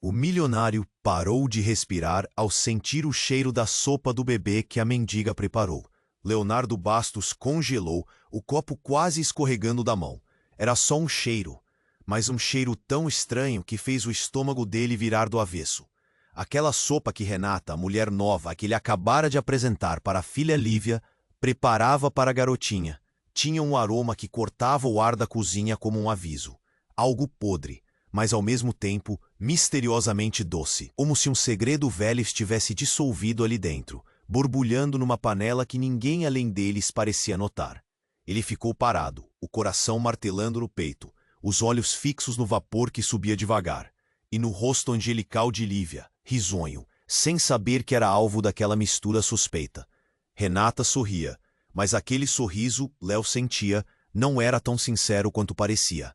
O milionário parou de respirar ao sentir o cheiro da sopa do bebê que a mendiga preparou. Leonardo Bastos congelou, o copo quase escorregando da mão. Era só um cheiro, mas um cheiro tão estranho que fez o estômago dele virar do avesso. Aquela sopa que Renata, a mulher nova que ele acabara de apresentar para a filha Lívia, preparava para a garotinha, tinha um aroma que cortava o ar da cozinha como um aviso. Algo podre, mas ao mesmo tempo misteriosamente doce, como se um segredo velho estivesse dissolvido ali dentro, borbulhando numa panela que ninguém além deles parecia notar. Ele ficou parado, o coração martelando no peito, os olhos fixos no vapor que subia devagar, e no rosto angelical de Lívia, risonho, sem saber que era alvo daquela mistura suspeita. Renata sorria, mas aquele sorriso, Léo sentia, não era tão sincero quanto parecia.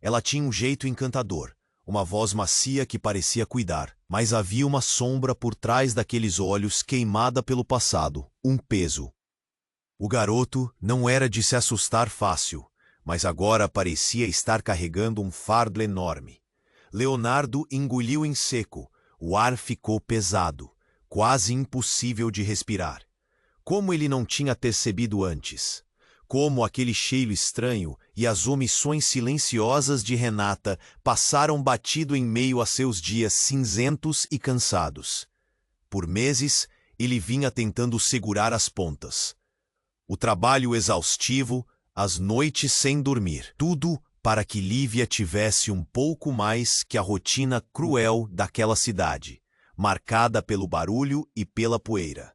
Ela tinha um jeito encantador, uma voz macia que parecia cuidar, mas havia uma sombra por trás daqueles olhos queimada pelo passado, um peso. O garoto não era de se assustar fácil, mas agora parecia estar carregando um fardo enorme. Leonardo engoliu em seco, o ar ficou pesado, quase impossível de respirar. Como ele não tinha percebido antes? Como aquele cheiro estranho e as omissões silenciosas de Renata passaram batido em meio a seus dias cinzentos e cansados. Por meses, ele vinha tentando segurar as pontas. O trabalho exaustivo, as noites sem dormir, tudo para que Lívia tivesse um pouco mais que a rotina cruel daquela cidade, marcada pelo barulho e pela poeira.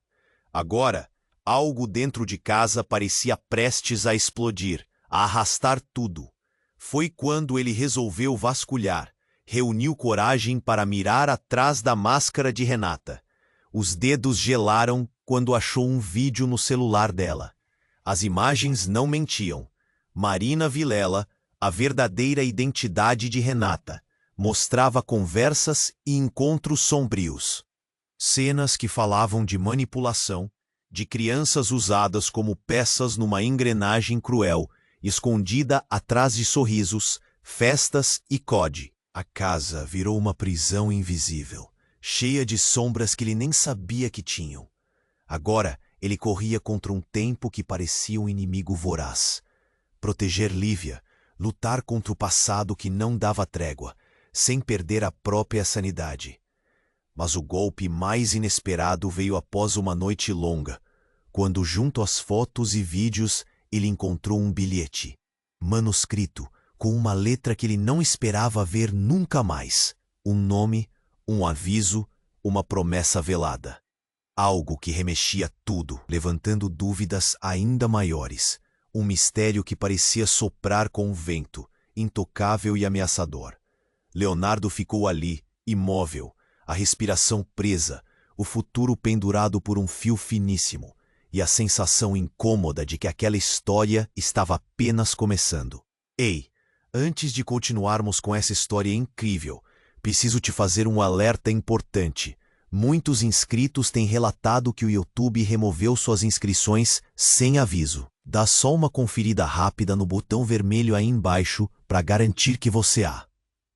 Agora, algo dentro de casa parecia prestes a explodir, a arrastar tudo. Foi quando ele resolveu vasculhar, reuniu coragem para mirar atrás da máscara de Renata. Os dedos gelaram quando achou um vídeo no celular dela. As imagens não mentiam. Marina Vilela, a verdadeira identidade de Renata, mostrava conversas e encontros sombrios. Cenas que falavam de manipulação, de crianças usadas como peças numa engrenagem cruel, escondida atrás de sorrisos, festas e COD. A casa virou uma prisão invisível, cheia de sombras que ele nem sabia que tinham. Agora, ele corria contra um tempo que parecia um inimigo voraz. Proteger Lívia, lutar contra o passado que não dava trégua, sem perder a própria sanidade. Mas o golpe mais inesperado veio após uma noite longa, quando junto às fotos e vídeos ele encontrou um bilhete, manuscrito, com uma letra que ele não esperava ver nunca mais. Um nome, um aviso, uma promessa velada. Algo que remexia tudo, levantando dúvidas ainda maiores. Um mistério que parecia soprar com o vento, intocável e ameaçador. Leonardo ficou ali, imóvel, a respiração presa, o futuro pendurado por um fio finíssimo, e a sensação incômoda de que aquela história estava apenas começando. Ei, antes de continuarmos com essa história incrível, preciso te fazer um alerta importante. Muitos inscritos têm relatado que o YouTube removeu suas inscrições sem aviso. Dá só uma conferida rápida no botão vermelho aí embaixo para garantir que você há.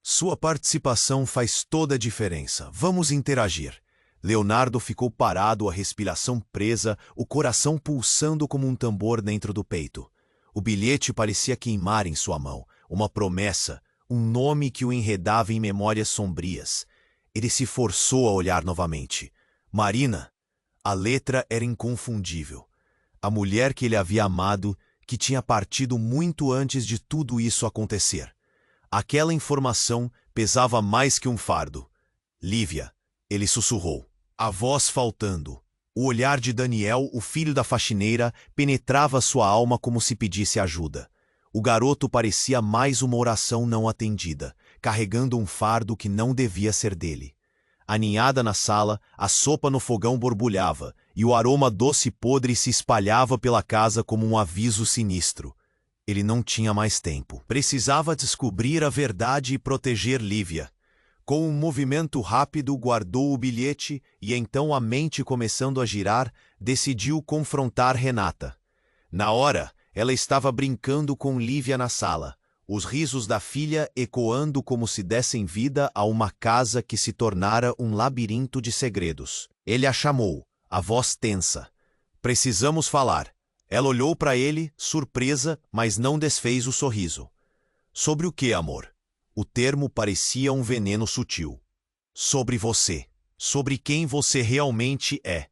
Sua participação faz toda a diferença. Vamos interagir. Leonardo ficou parado, a respiração presa, o coração pulsando como um tambor dentro do peito. O bilhete parecia queimar em sua mão, uma promessa, um nome que o enredava em memórias sombrias. Ele se forçou a olhar novamente. Marina. A letra era inconfundível. A mulher que ele havia amado, que tinha partido muito antes de tudo isso acontecer. Aquela informação pesava mais que um fardo. Lívia, ele sussurrou, a voz faltando. O olhar de Daniel, o filho da faxineira, penetrava sua alma como se pedisse ajuda. O garoto parecia mais uma oração não atendida, carregando um fardo que não devia ser dele. Aninhada na sala, a sopa no fogão borbulhava, e o aroma doce e podre se espalhava pela casa como um aviso sinistro. Ele não tinha mais tempo. Precisava descobrir a verdade e proteger Lívia. Com um movimento rápido, guardou o bilhete e então, a mente começando a girar, decidiu confrontar Renata. Na hora, ela estava brincando com Lívia na sala. os risos da filha ecoando como se dessem vida a uma casa que se tornara um labirinto de segredos. Ele a chamou, a voz tensa. Precisamos falar. Ela olhou para ele, surpresa, mas não desfez o sorriso. Sobre o que, amor? O termo parecia um veneno sutil. Sobre você. Sobre quem você realmente é.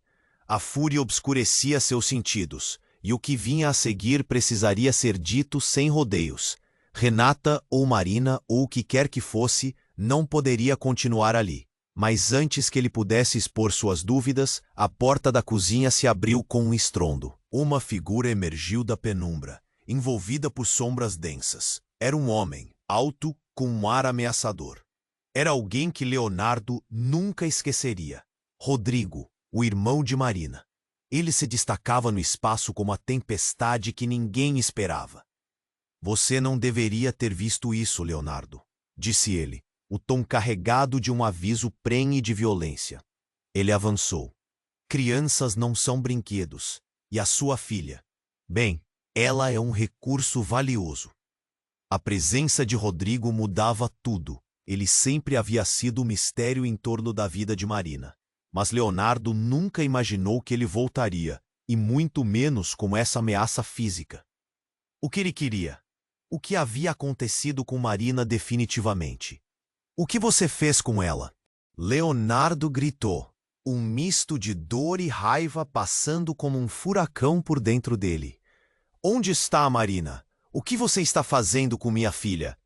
A fúria obscurecia seus sentidos, e o que vinha a seguir precisaria ser dito sem rodeios. Renata ou Marina ou o que quer que fosse, não poderia continuar ali. Mas antes que ele pudesse expor suas dúvidas, a porta da cozinha se abriu com um estrondo. Uma figura emergiu da penumbra, envolvida por sombras densas. Era um homem, alto, com um ar ameaçador. Era alguém que Leonardo nunca esqueceria. Rodrigo, o irmão de Marina. Ele se destacava no espaço como a tempestade que ninguém esperava. Você não deveria ter visto isso, Leonardo, disse ele, o tom carregado de um aviso prenhe de violência. Ele avançou. Crianças não são brinquedos. E a sua filha? Bem, ela é um recurso valioso. A presença de Rodrigo mudava tudo. Ele sempre havia sido o mistério em torno da vida de Marina. Mas Leonardo nunca imaginou que ele voltaria, e muito menos com essa ameaça física. O que ele queria? O que havia acontecido com Marina definitivamente? O que você fez com ela? Leonardo gritou, um misto de dor e raiva passando como um furacão por dentro dele. Onde está a Marina? O que você está fazendo com minha filha?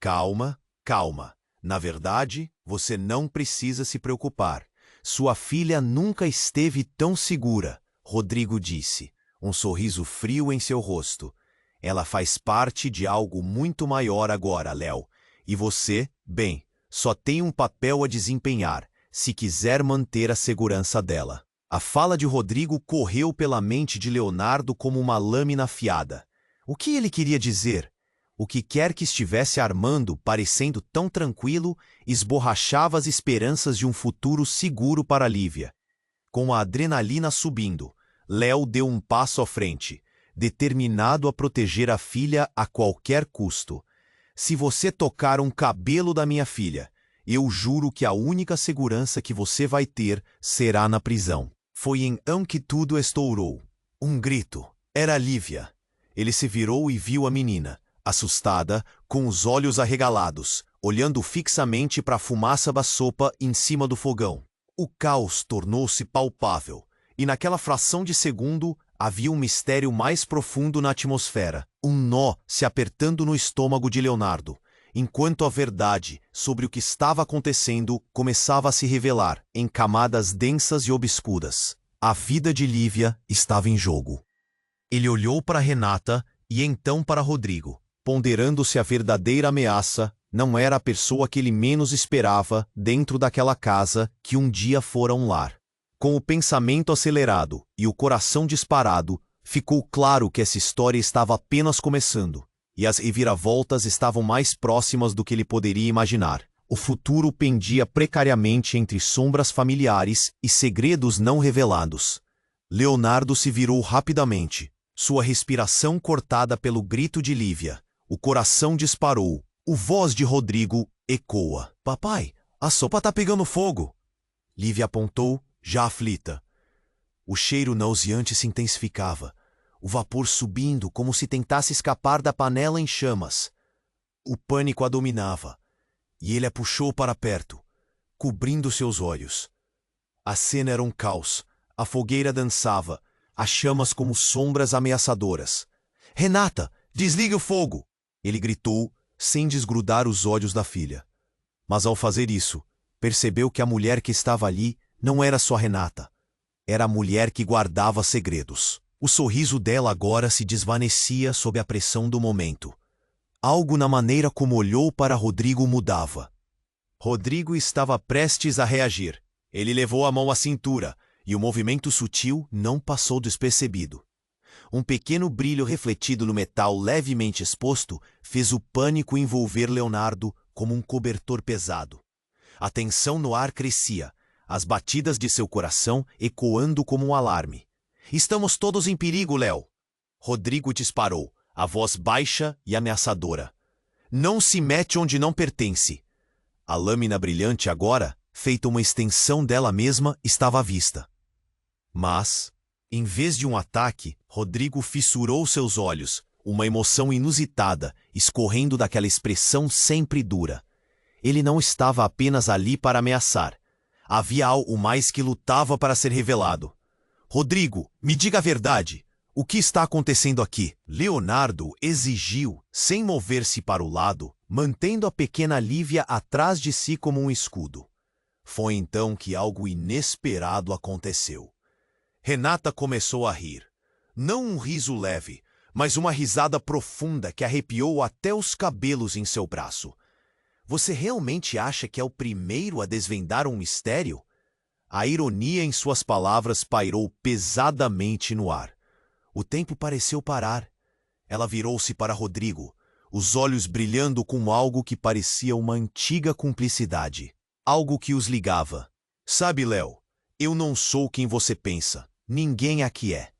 Calma, calma. Na verdade, você não precisa se preocupar. Sua filha nunca esteve tão segura, Rodrigo disse, um sorriso frio em seu rosto. Ela faz parte de algo muito maior agora, Léo. E você, bem, só tem um papel a desempenhar, se quiser manter a segurança dela. A fala de Rodrigo correu pela mente de Leonardo como uma lâmina afiada. O que ele queria dizer? O que quer que estivesse armando, parecendo tão tranquilo, esborrachava as esperanças de um futuro seguro para Lívia. Com a adrenalina subindo, Léo deu um passo à frente, determinado a proteger a filha a qualquer custo. Se você tocar um cabelo da minha filha, eu juro que a única segurança que você vai ter será na prisão. Foi então que tudo estourou. Um grito. Era Lívia. Ele se virou e viu a menina, assustada, com os olhos arregalados, olhando fixamente para a fumaça da sopa em cima do fogão. O caos tornou-se palpável, e naquela fração de segundo havia um mistério mais profundo na atmosfera, um nó se apertando no estômago de Leonardo, enquanto a verdade sobre o que estava acontecendo começava a se revelar em camadas densas e obscuras. A vida de Lívia estava em jogo. Ele olhou para Renata e então para Rodrigo, ponderando se a verdadeira ameaça não era a pessoa que ele menos esperava dentro daquela casa que um dia fora um lar. Com o pensamento acelerado e o coração disparado, ficou claro que essa história estava apenas começando, e as reviravoltas estavam mais próximas do que ele poderia imaginar. O futuro pendia precariamente entre sombras familiares e segredos não revelados. Leonardo se virou rapidamente, sua respiração cortada pelo grito de Lívia. O coração disparou. O voz de Rodrigo ecoa. Papai, a sopa tá pegando fogo. Lívia apontou, já aflita. O cheiro nauseante se intensificava, o vapor subindo como se tentasse escapar da panela em chamas. O pânico a dominava, e ele a puxou para perto, cobrindo seus olhos. A cena era um caos, a fogueira dançava, as chamas como sombras ameaçadoras. Renata, desligue o fogo! Ele gritou, sem desgrudar os olhos da filha. Mas ao fazer isso, percebeu que a mulher que estava ali não era só Renata. Era a mulher que guardava segredos. O sorriso dela agora se desvanecia sob a pressão do momento. Algo na maneira como olhou para Rodrigo mudava. Rodrigo estava prestes a reagir. Ele levou a mão à cintura, e o movimento sutil não passou despercebido. Um pequeno brilho refletido no metal levemente exposto fez o pânico envolver Leonardo como um cobertor pesado. A tensão no ar crescia, as batidas de seu coração ecoando como um alarme. Estamos todos em perigo, Léo! Rodrigo disparou, a voz baixa e ameaçadora. Não se mete onde não pertence. A lâmina brilhante agora, feita uma extensão dela mesma, estava à vista. Mas, em vez de um ataque, Rodrigo fissurou seus olhos, uma emoção inusitada, escorrendo daquela expressão sempre dura. Ele não estava apenas ali para ameaçar. Havia algo mais que lutava para ser revelado. Rodrigo, me diga a verdade. O que está acontecendo aqui? Leonardo exigiu, sem mover-se para o lado, mantendo a pequena Lívia atrás de si como um escudo. Foi então que algo inesperado aconteceu. Renata começou a rir. Não um riso leve, mas uma risada profunda que arrepiou até os cabelos em seu braço. Você realmente acha que é o primeiro a desvendar um mistério? A ironia em suas palavras pairou pesadamente no ar. O tempo pareceu parar. Ela virou-se para Rodrigo, os olhos brilhando com algo que parecia uma antiga cumplicidade. Algo que os ligava. Sabe, Léo, eu não sou quem você pensa. Ninguém aqui é.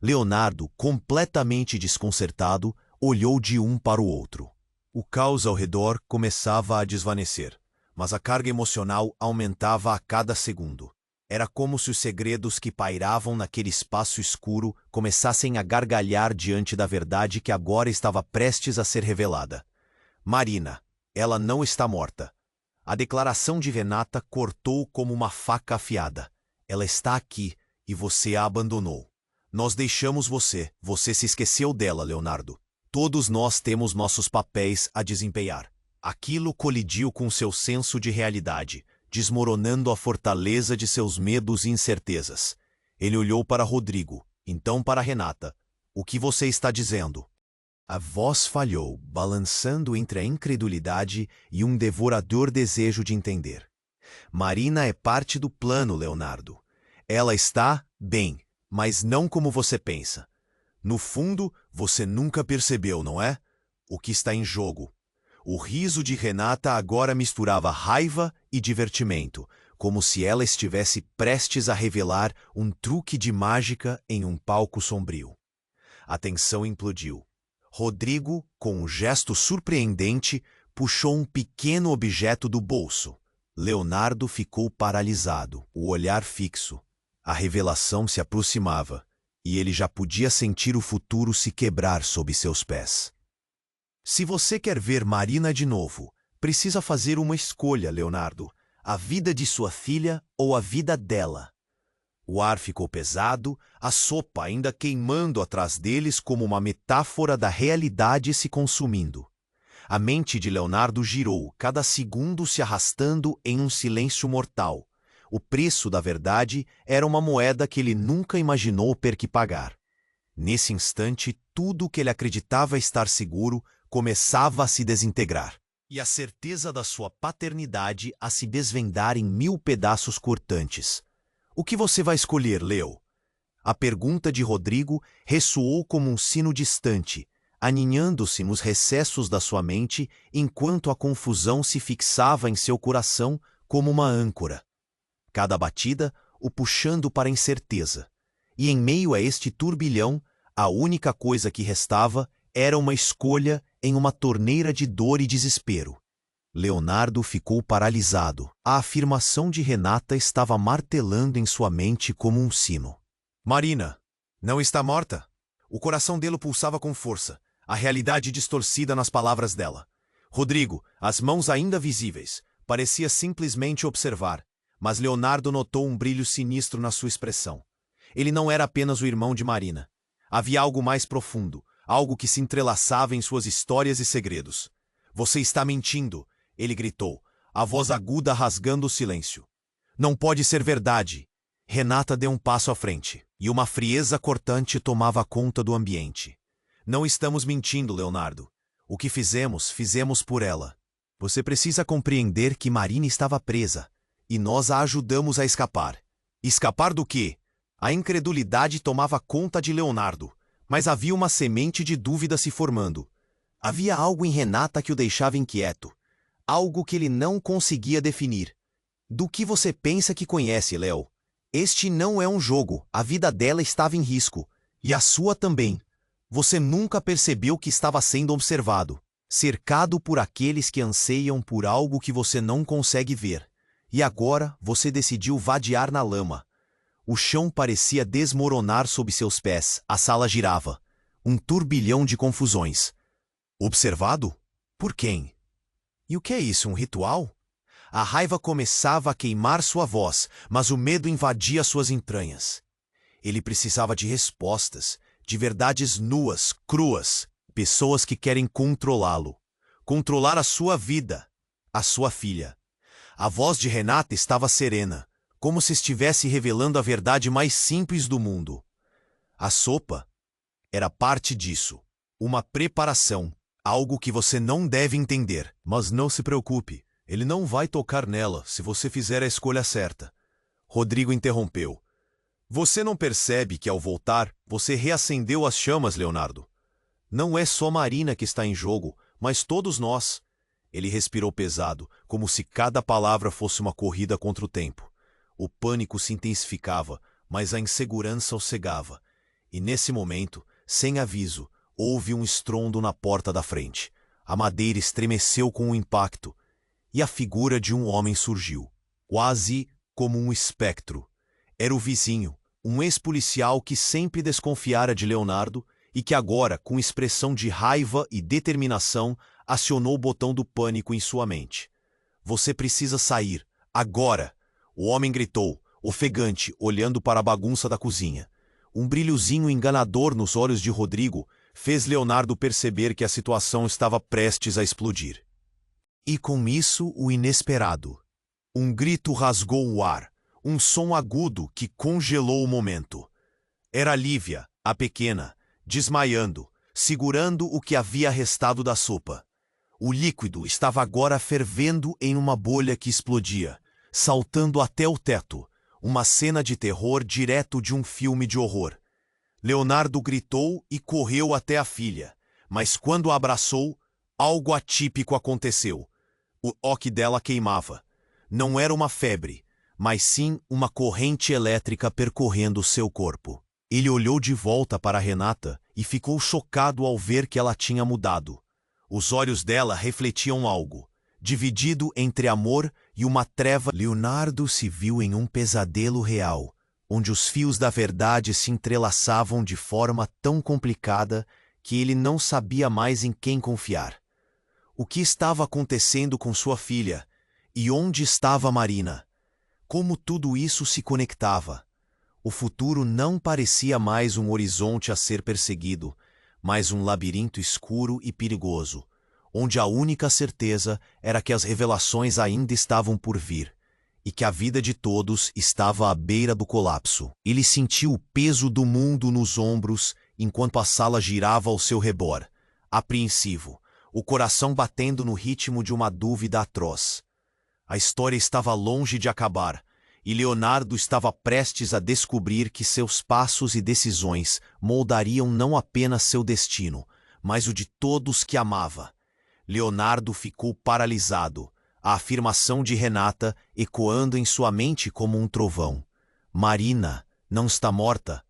Leonardo, completamente desconcertado, olhou de um para o outro. O caos ao redor começava a desvanecer, mas a carga emocional aumentava a cada segundo. Era como se os segredos que pairavam naquele espaço escuro começassem a gargalhar diante da verdade que agora estava prestes a ser revelada. Marina, ela não está morta. A declaração de Renata cortou como uma faca afiada. Ela está aqui e você a abandonou. Nós deixamos você se esqueceu dela, Leonardo. Todos nós temos nossos papéis a desempenhar. Aquilo colidiu com seu senso de realidade, desmoronando a fortaleza de seus medos e incertezas. Ele olhou para Rodrigo, então para Renata. O que você está dizendo? A voz falhou, balançando entre a incredulidade e um devorador desejo de entender. Marina é parte do plano, Leonardo. Ela está bem, mas não como você pensa. No fundo, você nunca percebeu, não é? O que está em jogo. O riso de Renata agora misturava raiva e divertimento, como se ela estivesse prestes a revelar um truque de mágica em um palco sombrio. A tensão implodiu. Rodrigo, com um gesto surpreendente, puxou um pequeno objeto do bolso. Leonardo ficou paralisado, o olhar fixo. A revelação se aproximava, e ele já podia sentir o futuro se quebrar sob seus pés. Se você quer ver Marina de novo, precisa fazer uma escolha, Leonardo. A vida de sua filha ou a vida dela. O ar ficou pesado, a sopa ainda queimando atrás deles como uma metáfora da realidade se consumindo. A mente de Leonardo girou, cada segundo se arrastando em um silêncio mortal. O preço da verdade era uma moeda que ele nunca imaginou ter que pagar. Nesse instante, tudo o que ele acreditava estar seguro começava a se desintegrar, e a certeza da sua paternidade a se desvendar em 1000 pedaços cortantes. O que você vai escolher, Leo? A pergunta de Rodrigo ressoou como um sino distante, aninhando-se nos recessos da sua mente enquanto a confusão se fixava em seu coração como uma âncora. Cada batida o puxando para a incerteza. E em meio a este turbilhão, a única coisa que restava era uma escolha em uma torneira de dor e desespero. Leonardo ficou paralisado. A afirmação de Renata estava martelando em sua mente como um sino. Marina, não está morta? O coração dele pulsava com força, a realidade distorcida nas palavras dela. Rodrigo, as mãos ainda visíveis, parecia simplesmente observar, mas Leonardo notou um brilho sinistro na sua expressão. Ele não era apenas o irmão de Marina. Havia algo mais profundo, algo que se entrelaçava em suas histórias e segredos. Você está mentindo, ele gritou, a voz aguda rasgando o silêncio. Não pode ser verdade. Renata deu um passo à frente, e uma frieza cortante tomava conta do ambiente. Não estamos mentindo, Leonardo. O que fizemos por ela. Você precisa compreender que Marina estava presa, e nós a ajudamos a escapar. Escapar do quê? A incredulidade tomava conta de Leonardo, mas havia uma semente de dúvida se formando. Havia algo em Renata que o deixava inquieto, algo que ele não conseguia definir. Do que você pensa que conhece, Léo? Este não é um jogo, a vida dela estava em risco, e a sua também. Você nunca percebeu que estava sendo observado. cercado por aqueles que anseiam por algo que você não consegue ver. E agora você decidiu vadear na lama. O chão parecia desmoronar sob seus pés, a sala girava. Um turbilhão de confusões. Observado? Por quem? E o que é isso, um ritual? A raiva começava a queimar sua voz, mas o medo invadia suas entranhas. Ele precisava de respostas, de verdades nuas, cruas, pessoas que querem controlá-lo. Controlar a sua vida, a sua filha. A voz de Renata estava serena, como se estivesse revelando a verdade mais simples do mundo. A sopa era parte disso, uma preparação, algo que você não deve entender. Mas não se preocupe, ele não vai tocar nela se você fizer a escolha certa. Rodrigo interrompeu. Você não percebe que ao voltar, você reacendeu as chamas, Leonardo? Não é só Marina que está em jogo, mas todos nós. Ele respirou pesado, como se cada palavra fosse uma corrida contra o tempo. O pânico se intensificava, mas a insegurança o cegava. E nesse momento, sem aviso, houve um estrondo na porta da frente. A madeira estremeceu com o impacto, e a figura de um homem surgiu, quase como um espectro. Era o vizinho, um ex-policial que sempre desconfiara de Leonardo e que agora, com expressão de raiva e determinação, acionou o botão do pânico em sua mente. Você precisa sair, agora! O homem gritou, ofegante, olhando para a bagunça da cozinha. Um brilhozinho enganador nos olhos de Rodrigo fez Leonardo perceber que a situação estava prestes a explodir. E com isso, o inesperado. Um grito rasgou o ar, um som agudo que congelou o momento. Era Lívia, a pequena, desmaiando, segurando o que havia restado da sopa. O líquido estava agora fervendo em uma bolha que explodia, saltando até o teto, uma cena de terror direto de um filme de horror. Leonardo gritou e correu até a filha, mas quando a abraçou, algo atípico aconteceu. O oque dela queimava. Não era uma febre, mas sim uma corrente elétrica percorrendo seu corpo. Ele olhou de volta para Renata e ficou chocado ao ver que ela tinha mudado. Os olhos dela refletiam algo, dividido entre amor e uma treva. Leonardo se viu em um pesadelo real, onde os fios da verdade se entrelaçavam de forma tão complicada que ele não sabia mais em quem confiar. O que estava acontecendo com sua filha? E onde estava Marina? Como tudo isso se conectava? O futuro não parecia mais um horizonte a ser perseguido, mas um labirinto escuro e perigoso, onde a única certeza era que as revelações ainda estavam por vir, e que a vida de todos estava à beira do colapso. Ele sentiu o peso do mundo nos ombros enquanto a sala girava ao seu redor, apreensivo, o coração batendo no ritmo de uma dúvida atroz. A história estava longe de acabar, e Leonardo estava prestes a descobrir que seus passos e decisões moldariam não apenas seu destino, mas o de todos que amava. Leonardo ficou paralisado, a afirmação de Renata ecoando em sua mente como um trovão. Marina não está morta.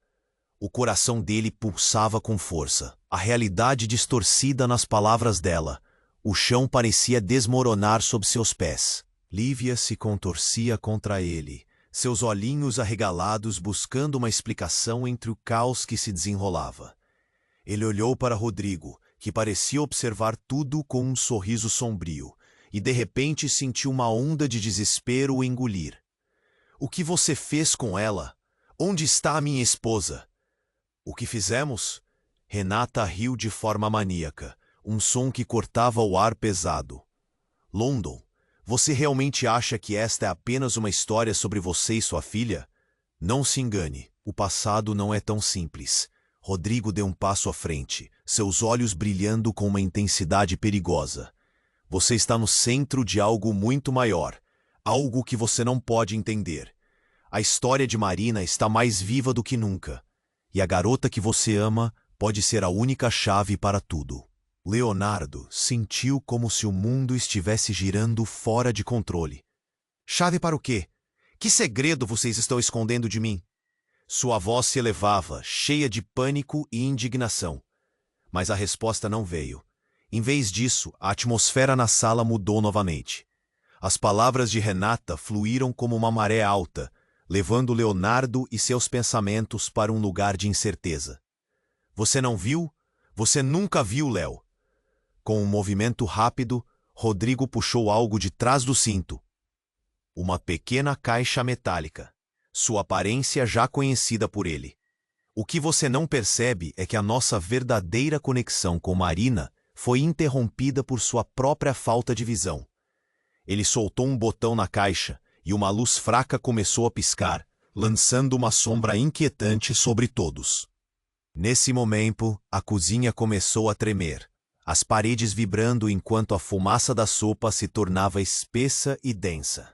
O coração dele pulsava com força, a realidade distorcida nas palavras dela. O chão parecia desmoronar sob seus pés. Lívia se contorcia contra ele, seus olhinhos arregalados buscando uma explicação entre o caos que se desenrolava. Ele olhou para Rodrigo, que parecia observar tudo com um sorriso sombrio, e de repente sentiu uma onda de desespero o engolir. O que você fez com ela? Onde está a minha esposa? O que fizemos? Renata riu de forma maníaca, um som que cortava o ar pesado. London. Você realmente acha que esta é apenas uma história sobre você e sua filha? Não se engane, o passado não é tão simples. Rodrigo deu um passo à frente, seus olhos brilhando com uma intensidade perigosa. Você está no centro de algo muito maior, algo que você não pode entender. A história de Marina está mais viva do que nunca, e a garota que você ama pode ser a única chave para tudo. Leonardo sentiu como se o mundo estivesse girando fora de controle. Chave para o quê? Que segredo vocês estão escondendo de mim? Sua voz se elevava, cheia de pânico e indignação. Mas a resposta não veio. Em vez disso, a atmosfera na sala mudou novamente. As palavras de Renata fluíram como uma maré alta, levando Leonardo e seus pensamentos para um lugar de incerteza. Você não viu? Você nunca viu, Léo. Com um movimento rápido, Rodrigo puxou algo de trás do cinto. Uma pequena caixa metálica, sua aparência já conhecida por ele. O que você não percebe é que a nossa verdadeira conexão com Marina foi interrompida por sua própria falta de visão. Ele soltou um botão na caixa e uma luz fraca começou a piscar, lançando uma sombra inquietante sobre todos. Nesse momento, a cozinha começou a tremer, as paredes vibrando enquanto a fumaça da sopa se tornava espessa e densa.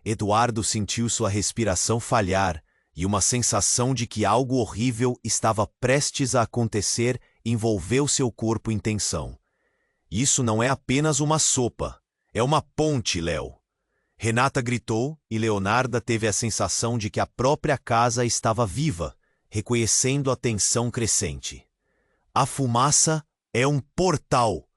Eduardo sentiu sua respiração falhar e uma sensação de que algo horrível estava prestes a acontecer envolveu seu corpo em tensão. Isso não é apenas uma sopa, é uma ponte, Léo. Renata gritou e Leonarda teve a sensação de que a própria casa estava viva, reconhecendo a tensão crescente. A fumaça é um portal.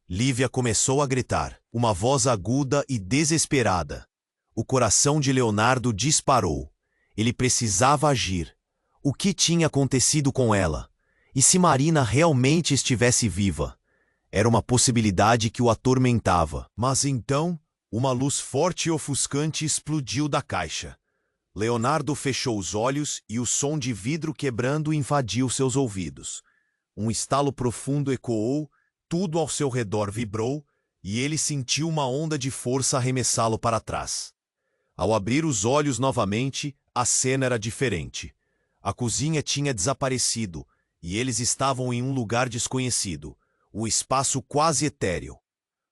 Lívia começou a gritar, uma voz aguda e desesperada. O coração de Leonardo disparou. Ele precisava agir. O que tinha acontecido com ela? E se Marina realmente estivesse viva? Era uma possibilidade que o atormentava. Mas então, uma luz forte e ofuscante explodiu da caixa. Leonardo fechou os olhos e o som de vidro quebrando invadiu seus ouvidos. Um estalo profundo ecoou, tudo ao seu redor vibrou, e ele sentiu uma onda de força arremessá-lo para trás. Ao abrir os olhos novamente, a cena era diferente. A cozinha tinha desaparecido, e eles estavam em um lugar desconhecido, um espaço quase etéreo.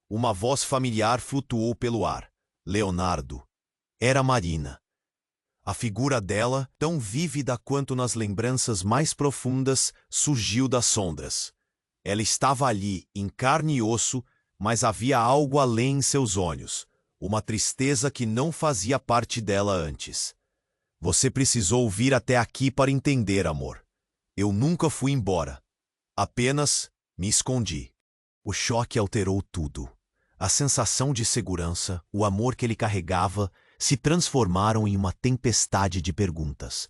Uma voz familiar flutuou pelo ar. Leonardo. Era Marina. A figura dela, tão vívida quanto nas lembranças mais profundas, surgiu das sombras. Ela estava ali, em carne e osso, mas havia algo além em seus olhos, uma tristeza que não fazia parte dela antes. Você precisou vir até aqui para entender, amor. Eu nunca fui embora. Apenas me escondi. O choque alterou tudo. A sensação de segurança, o amor que ele carregava, se transformaram em uma tempestade de perguntas.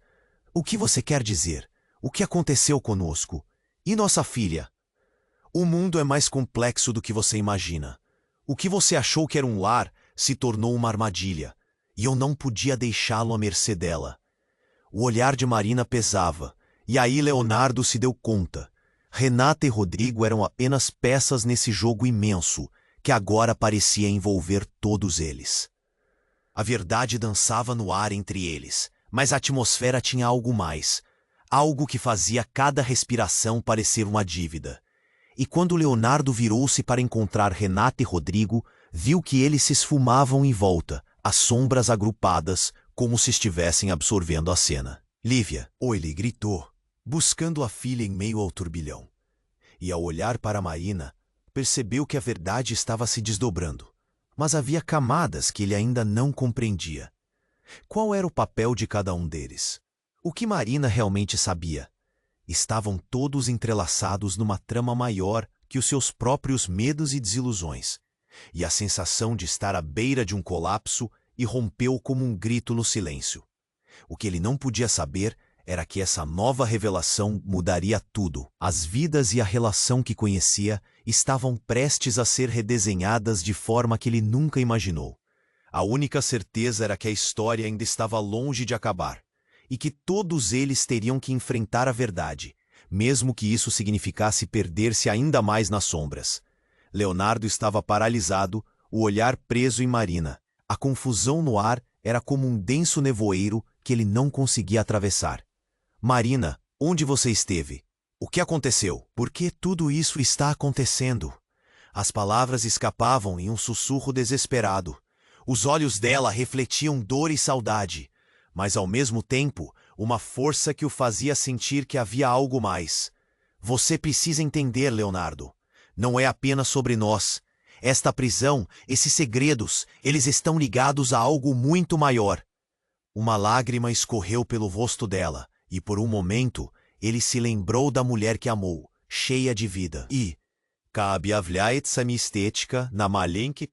O que você quer dizer? O que aconteceu conosco? E nossa filha? O mundo é mais complexo do que você imagina. O que você achou que era um lar se tornou uma armadilha, e eu não podia deixá-lo à mercê dela. O olhar de Marina pesava, e aí Leonardo se deu conta. Renata e Rodrigo eram apenas peças nesse jogo imenso, que agora parecia envolver todos eles. A verdade dançava no ar entre eles, mas a atmosfera tinha algo mais, algo que fazia cada respiração parecer uma dívida. E quando Leonardo virou-se para encontrar Renata e Rodrigo, viu que eles se esfumavam em volta, as sombras agrupadas, como se estivessem absorvendo a cena. Lívia, ele gritou, buscando a filha em meio ao turbilhão. E ao olhar para Marina, percebeu que a verdade estava se desdobrando. Mas havia camadas que ele ainda não compreendia. Qual era o papel de cada um deles? O que Marina realmente sabia? Estavam todos entrelaçados numa trama maior que os seus próprios medos e desilusões. E a sensação de estar à beira de um colapso irrompeu como um grito no silêncio. O que ele não podia saber era que essa nova revelação mudaria tudo. As vidas e a relação que conhecia estavam prestes a ser redesenhadas de forma que ele nunca imaginou. A única certeza era que a história ainda estava longe de acabar, e que todos eles teriam que enfrentar a verdade, mesmo que isso significasse perder-se ainda mais nas sombras. Leonardo estava paralisado, o olhar preso em Marina. A confusão no ar era como um denso nevoeiro que ele não conseguia atravessar. Marina, onde você esteve? O que aconteceu? Por que tudo isso está acontecendo? As palavras escapavam em um sussurro desesperado. Os olhos dela refletiam dor e saudade, mas ao mesmo tempo, uma força que o fazia sentir que havia algo mais. Você precisa entender, Leonardo. Não é apenas sobre nós. Esta prisão, esses segredos, eles estão ligados a algo muito maior. Uma lágrima escorreu pelo rosto dela, e por um momento, ele se lembrou da mulher que amou, cheia de vida. E ka objawiaється містечко на маленьких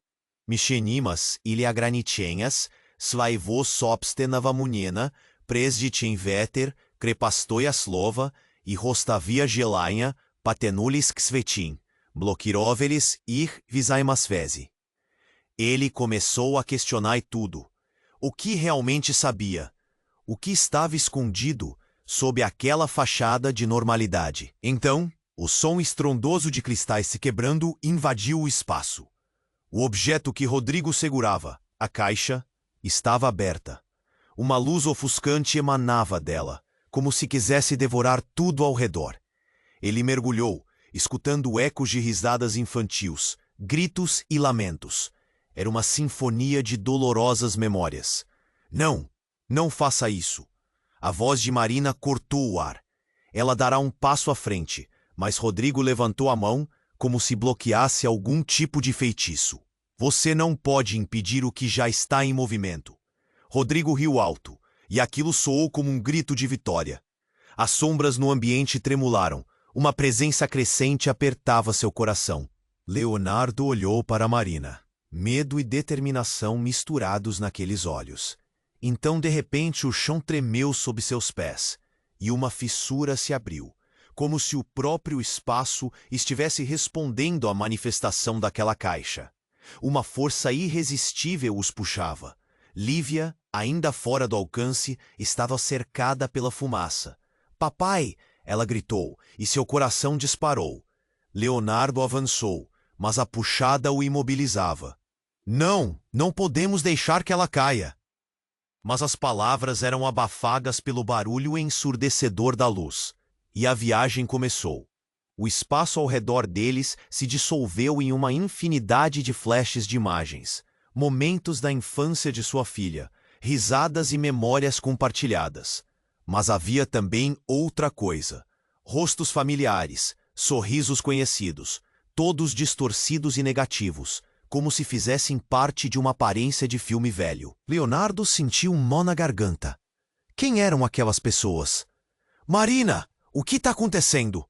мішенімас или ограничениях своего собственного мнения, прежде чем ветер, крепостное слово и ростовые желания потянулись к святым, bloqueando-lhes их взаимосвязи. Ele começou a questionar tudo. O que realmente sabia? O que estava escondido sob aquela fachada de normalidade? Então, o som estrondoso de cristais se quebrando invadiu o espaço. O objeto que Rodrigo segurava, a caixa, estava aberta. Uma luz ofuscante emanava dela, como se quisesse devorar tudo ao redor. Ele mergulhou, escutando ecos de risadas infantis, gritos e lamentos. Era uma sinfonia de dolorosas memórias. Não, não faça isso. A voz de Marina cortou o ar. Ela dará um passo à frente, mas Rodrigo levantou a mão como se bloqueasse algum tipo de feitiço. Você não pode impedir o que já está em movimento. Rodrigo riu alto, e aquilo soou como um grito de vitória. As sombras no ambiente tremularam. Uma presença crescente apertava seu coração. Leonardo olhou para Marina. Medo e determinação misturados naqueles olhos. Então, de repente, o chão tremeu sob seus pés, e uma fissura se abriu, como se o próprio espaço estivesse respondendo à manifestação daquela caixa. Uma força irresistível os puxava. Lívia, ainda fora do alcance, estava cercada pela fumaça. "Papai!" ela gritou, e seu coração disparou. Leonardo avançou, mas a puxada o imobilizava. "Não, não podemos deixar que ela caia." Mas as palavras eram abafadas pelo barulho ensurdecedor da luz, e a viagem começou. O espaço ao redor deles se dissolveu em uma infinidade de flashes de imagens, momentos da infância de sua filha, risadas e memórias compartilhadas. Mas havia também outra coisa: rostos familiares, sorrisos conhecidos, todos distorcidos e negativos, como se fizessem parte de uma aparência de filme velho. Leonardo sentiu um nó na garganta. Quem eram aquelas pessoas? "Marina, o que está acontecendo?"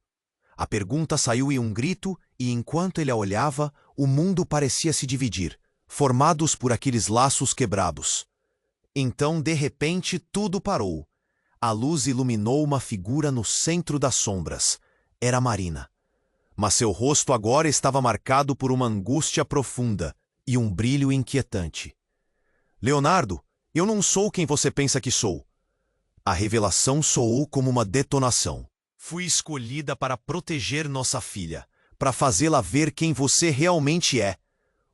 A pergunta saiu em um grito e, enquanto ele a olhava, o mundo parecia se dividir, formados por aqueles laços quebrados. Então, de repente, tudo parou. A luz iluminou uma figura no centro das sombras. Era Marina. Mas seu rosto agora estava marcado por uma angústia profunda e um brilho inquietante. "Leonardo, eu não sou quem você pensa que sou." A revelação soou como uma detonação. "Fui escolhida para proteger nossa filha, para fazê-la ver quem você realmente é."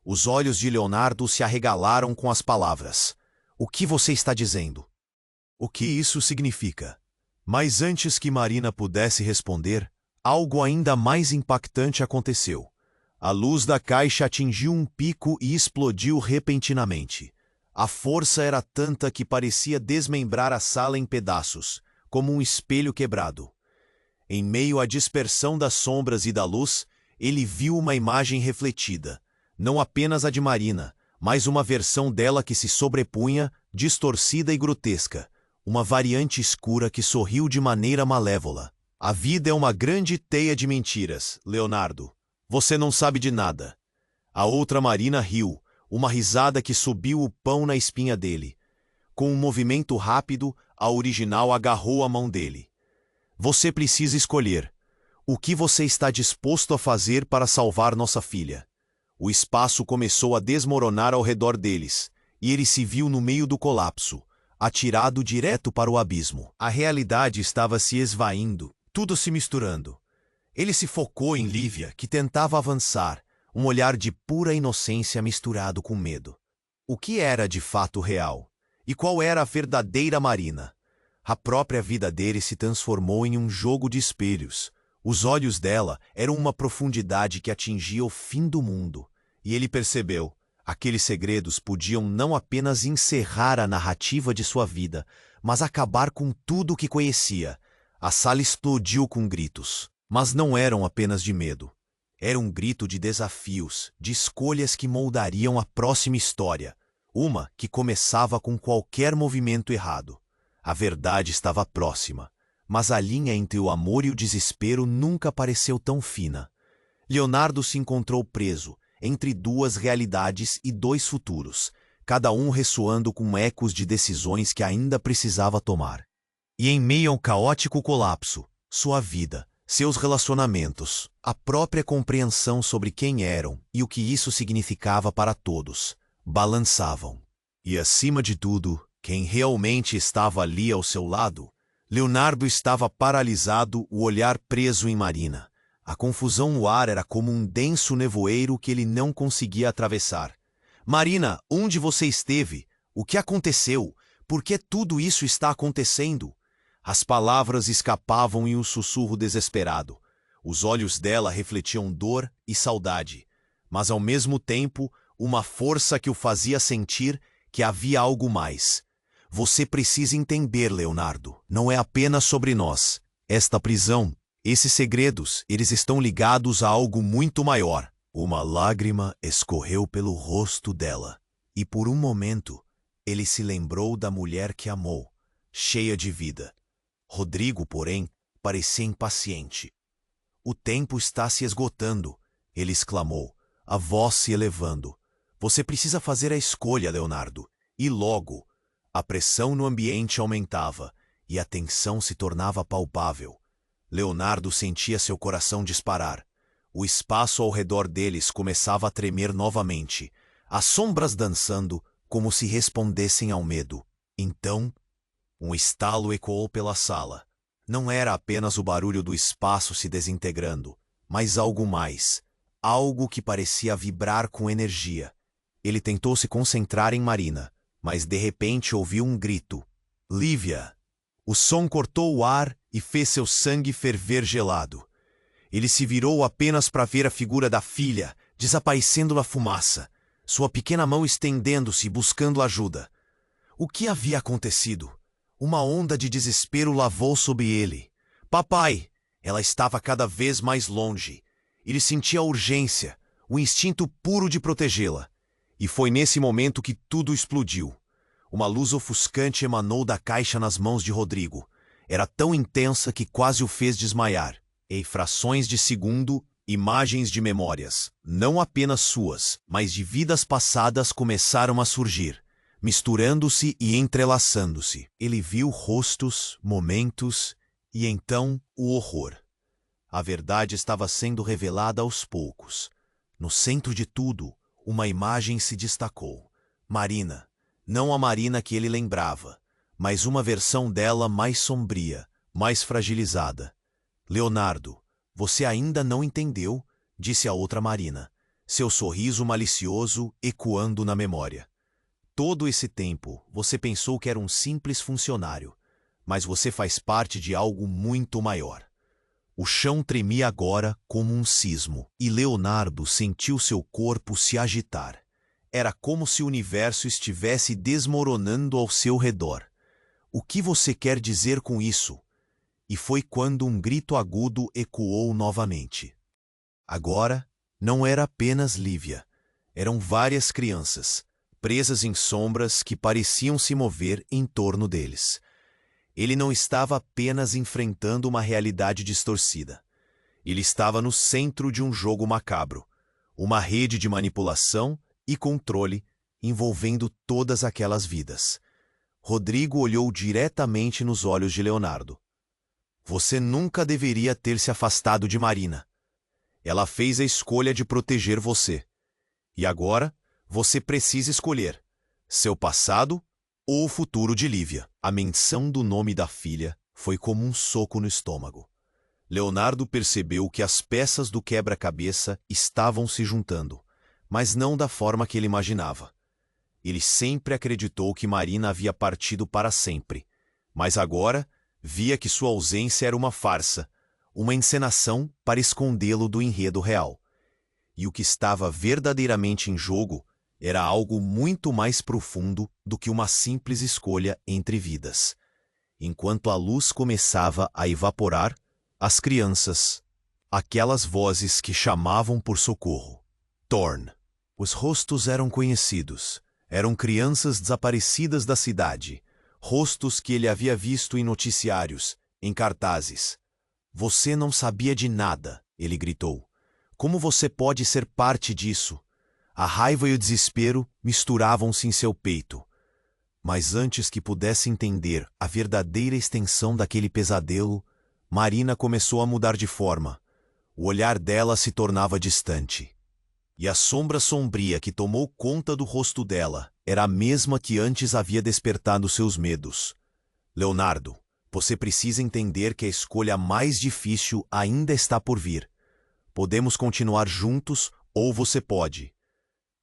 Os olhos de Leonardo se arregalaram com as palavras. "O que você está dizendo?" "O que isso significa?" Mas antes que Marina pudesse responder, algo ainda mais impactante aconteceu. A luz da caixa atingiu um pico e explodiu repentinamente. A força era tanta que parecia desmembrar a sala em pedaços, como um espelho quebrado. Em meio à dispersão das sombras e da luz, ele viu uma imagem refletida, não apenas a de Marina, mas uma versão dela que se sobrepunha, distorcida e grotesca, uma variante escura que sorriu de maneira malévola. "A vida é uma grande teia de mentiras, Leonardo. Você não sabe de nada." A outra Marina riu, uma risada que subiu o pão na espinha dele. Com um movimento rápido, a original agarrou a mão dele. "Você precisa escolher. O que você está disposto a fazer para salvar nossa filha?" O espaço começou a desmoronar ao redor deles, e ele se viu no meio do colapso, atirado direto para o abismo. A realidade estava se esvaindo, tudo se misturando. Ele se focou em Lívia, que tentava avançar, um olhar de pura inocência misturado com medo. O que era de fato real? E qual era a verdadeira Marina? A própria vida dele se transformou em um jogo de espelhos. Os olhos dela eram uma profundidade que atingia o fim do mundo. E ele percebeu: aqueles segredos podiam não apenas encerrar a narrativa de sua vida, mas acabar com tudo o que conhecia. A sala explodiu com gritos. Mas não eram apenas de medo. Era um grito de desafios, de escolhas que moldariam a próxima história. Uma que começava com qualquer movimento errado. A verdade estava próxima, mas a linha entre o amor e o desespero nunca pareceu tão fina. Leonardo se encontrou preso entre duas realidades e dois futuros, cada um ressoando com ecos de decisões que ainda precisava tomar. E em meio ao caótico colapso, sua vida, seus relacionamentos, a própria compreensão sobre quem eram e o que isso significava para todos, balançavam. E acima de tudo, quem realmente estava ali ao seu lado? Leonardo estava paralisado, o olhar preso em Marina. A confusão no ar era como um denso nevoeiro que ele não conseguia atravessar. Marina, onde você esteve? O que aconteceu? Por que tudo isso está acontecendo? As palavras escapavam em um sussurro desesperado. Os olhos dela refletiam dor e saudade, mas ao mesmo tempo uma força que o fazia sentir que havia algo mais. Você precisa entender, Leonardo, não é apenas sobre nós. Esta prisão, esses segredos, eles estão ligados a algo muito maior. Uma lágrima escorreu pelo rosto dela, e por um momento ele se lembrou da mulher que amou, cheia de vida. Rodrigo, porém, parecia impaciente. O tempo está se esgotando, ele exclamou, a voz se elevando. Você precisa fazer a escolha, Leonardo. E logo, a pressão no ambiente aumentava e a tensão se tornava palpável. Leonardo sentia seu coração disparar. O espaço ao redor deles começava a tremer novamente, as sombras dançando como se respondessem ao medo. Então, um estalo ecoou pela sala. Não era apenas o barulho do espaço se desintegrando, mas algo mais, algo que parecia vibrar com energia. Ele tentou se concentrar em Marina, mas de repente ouviu um grito. Lívia! O som cortou o ar e fez seu sangue ferver gelado. Ele se virou apenas para ver a figura da filha, desaparecendo na fumaça, sua pequena mão estendendo-se, buscando ajuda. O que havia acontecido? Uma onda de desespero lavou sobre ele. Papai! Ela estava cada vez mais longe. Ele sentia a urgência, o instinto puro de protegê-la. E foi nesse momento que tudo explodiu. Uma luz ofuscante emanou da caixa nas mãos de Rodrigo. Era tão intensa que quase o fez desmaiar. Em frações de segundo, imagens de memórias, não apenas suas, mas de vidas passadas começaram a surgir, misturando-se e entrelaçando-se. Ele viu rostos, momentos e então o horror. A verdade estava sendo revelada aos poucos. No centro de tudo, uma imagem se destacou. Marina. Não a Marina que ele lembrava, mas uma versão dela mais sombria, mais fragilizada. Leonardo, você ainda não entendeu, disse a outra Marina, seu sorriso malicioso ecoando na memória. Todo esse tempo, você pensou que era um simples funcionário, mas você faz parte de algo muito maior. O chão tremia agora como um sismo, e Leonardo sentiu seu corpo se agitar. Era como se o universo estivesse desmoronando ao seu redor. O que você quer dizer com isso? E foi quando um grito agudo ecoou novamente. Agora, não era apenas Lívia. Eram várias crianças, presas em sombras que pareciam se mover em torno deles. Ele não estava apenas enfrentando uma realidade distorcida. Ele estava no centro de um jogo macabro, uma rede de manipulação e controle envolvendo todas aquelas vidas. Rodrigo olhou diretamente nos olhos de Leonardo. Você nunca deveria ter se afastado de Marina. Ela fez a escolha de proteger você. E agora, você precisa escolher seu passado ou o futuro de Lívia. A menção do nome da filha foi como um soco no estômago. Leonardo percebeu que as peças do quebra-cabeça estavam se juntando, mas não da forma que ele imaginava. Ele sempre acreditou que Marina havia partido para sempre, mas agora via que sua ausência era uma farsa, uma encenação para escondê-lo do enredo real. E o que estava verdadeiramente em jogo era algo muito mais profundo do que uma simples escolha entre vidas. Enquanto a luz começava a evaporar, as crianças, aquelas vozes que chamavam por socorro. Thorn. Os rostos eram conhecidos. Eram crianças desaparecidas da cidade. Rostos que ele havia visto em noticiários, em cartazes. Você não sabia de nada, ele gritou. Como você pode ser parte disso? A raiva e o desespero misturavam-se em seu peito. Mas antes que pudesse entender a verdadeira extensão daquele pesadelo, Marina começou a mudar de forma. O olhar dela se tornava distante. E a sombra sombria que tomou conta do rosto dela era a mesma que antes havia despertado seus medos. Leonardo, você precisa entender que a escolha mais difícil ainda está por vir. Podemos continuar juntos ou você pode.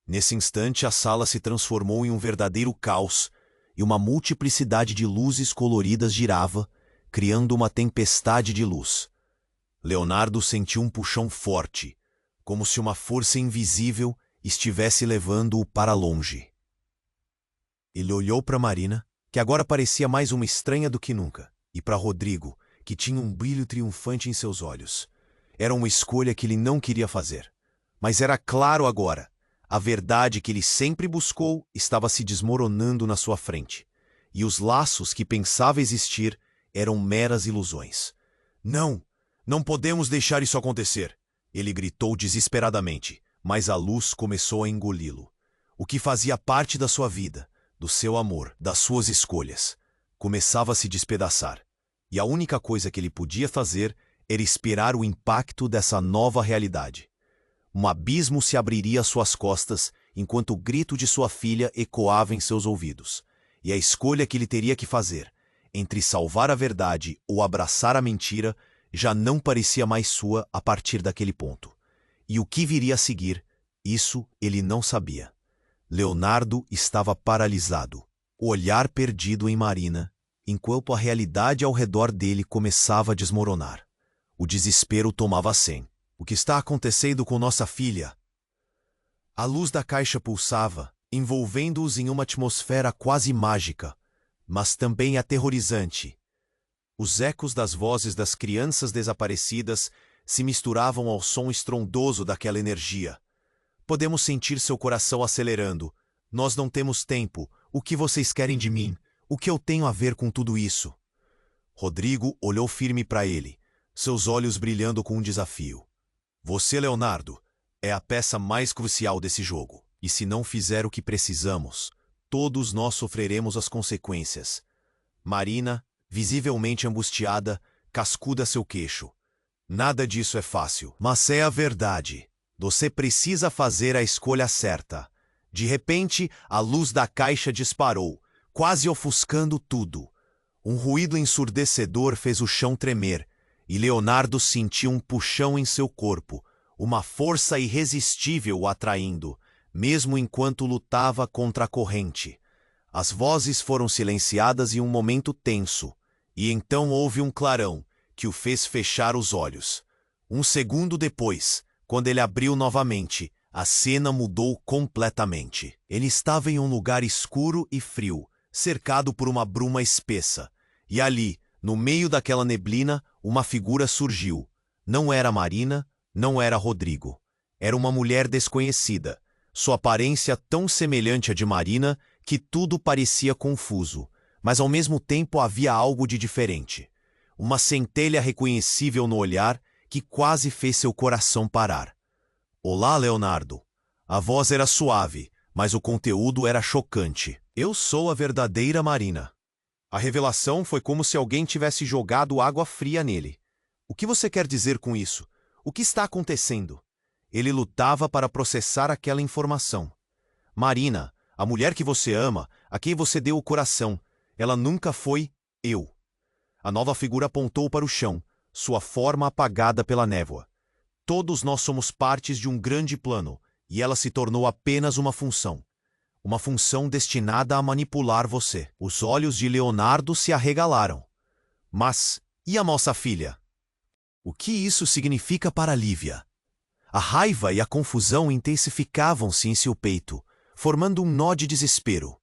Nesse instante, a sala se transformou em um verdadeiro caos e uma multiplicidade de luzes coloridas girava, criando uma tempestade de luz. Leonardo sentiu um puxão forte, como se uma força invisível estivesse levando-o para longe. Ele olhou para Marina, que agora parecia mais uma estranha do que nunca, e para Rodrigo, que tinha um brilho triunfante em seus olhos. Era uma escolha que ele não queria fazer. Mas era claro agora. A verdade que ele sempre buscou estava se desmoronando na sua frente. E os laços que pensava existir eram meras ilusões. Não! Não podemos deixar isso acontecer! Ele gritou desesperadamente, mas a luz começou a engoli-lo. O que fazia parte da sua vida, do seu amor, das suas escolhas, começava a se despedaçar. E a única coisa que ele podia fazer era esperar o impacto dessa nova realidade. Um abismo se abriria às suas costas, enquanto o grito de sua filha ecoava em seus ouvidos. E a escolha que ele teria que fazer, entre salvar a verdade ou abraçar a mentira, já não parecia mais sua a partir daquele ponto. E o que viria a seguir, isso ele não sabia. Leonardo estava paralisado, o olhar perdido em Marina, enquanto a realidade ao redor dele começava a desmoronar. O desespero tomava cem. O que está acontecendo com nossa filha? A luz da caixa pulsava, envolvendo-os em uma atmosfera quase mágica, mas também aterrorizante. Os ecos das vozes das crianças desaparecidas se misturavam ao som estrondoso daquela energia. Podemos sentir seu coração acelerando. Nós não temos tempo. O que vocês querem de mim? O que eu tenho a ver com tudo isso? Rodrigo olhou firme para ele, seus olhos brilhando com um desafio. Você, Leonardo, é a peça mais crucial desse jogo. E se não fizer o que precisamos, todos nós sofreremos as consequências. Marina, visivelmente angustiada, cascuda seu queixo. Nada disso é fácil, mas é a verdade. Você precisa fazer a escolha certa. De repente, a luz da caixa disparou, quase ofuscando tudo. Um ruído ensurdecedor fez o chão tremer, e Leonardo sentiu um puxão em seu corpo, uma força irresistível o atraindo, mesmo enquanto lutava contra a corrente. As vozes foram silenciadas em um momento tenso, e então houve um clarão que o fez fechar os olhos. Um segundo depois, quando ele abriu novamente, a cena mudou completamente. Ele estava em um lugar escuro e frio, cercado por uma bruma espessa, e ali, no meio daquela neblina, uma figura surgiu. Não era Marina, não era Rodrigo. Era uma mulher desconhecida, sua aparência tão semelhante à de Marina que tudo parecia confuso, mas ao mesmo tempo havia algo de diferente. Uma centelha reconhecível no olhar que quase fez seu coração parar. Olá, Leonardo. A voz era suave, mas o conteúdo era chocante. Eu sou a verdadeira Marina. A revelação foi como se alguém tivesse jogado água fria nele. O que você quer dizer com isso? O que está acontecendo? Ele lutava para processar aquela informação. Marina, a mulher que você ama, a quem você deu o coração, ela nunca foi eu. A nova figura apontou para o chão, sua forma apagada pela névoa. Todos nós somos partes de um grande plano, e ela se tornou apenas uma função. Uma função destinada a manipular você. Os olhos de Leonardo se arregalaram. Mas, e a nossa filha? O que isso significa para Lívia? A raiva e a confusão intensificavam-se em seu peito, formando um nó de desespero.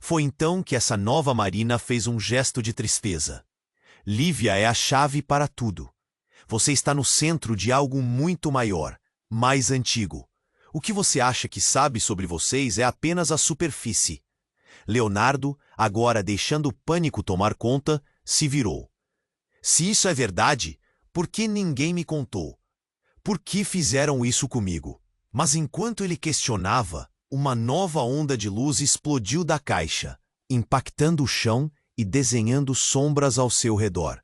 Foi então que essa nova Marina fez um gesto de tristeza. Lívia é a chave para tudo. Você está no centro de algo muito maior, mais antigo. O que você acha que sabe sobre vocês é apenas a superfície. Leonardo, agora deixando o pânico tomar conta, se virou. Se isso é verdade, por que ninguém me contou? Por que fizeram isso comigo? Mas enquanto ele questionava, uma nova onda de luz explodiu da caixa, impactando o chão e desenhando sombras ao seu redor.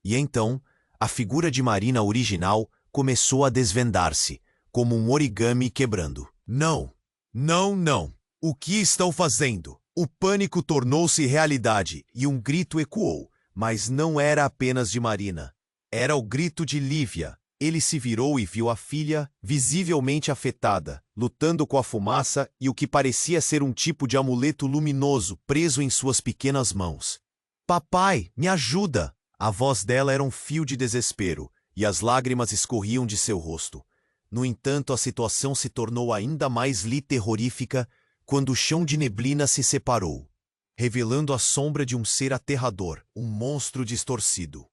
E então, a figura de Marina original começou a desvendar-se, como um origami quebrando. Não! Não, não! O que estão fazendo? O pânico tornou-se realidade e um grito ecoou, mas não era apenas de Marina. Era o grito de Lívia. Ele se virou e viu a filha, visivelmente afetada, lutando com a fumaça e o que parecia ser um tipo de amuleto luminoso preso em suas pequenas mãos. Papai, me ajuda! A voz dela era um fio de desespero, e as lágrimas escorriam de seu rosto. No entanto, a situação se tornou ainda mais terrorífica quando o chão de neblina se separou, revelando a sombra de um ser aterrador, um monstro distorcido.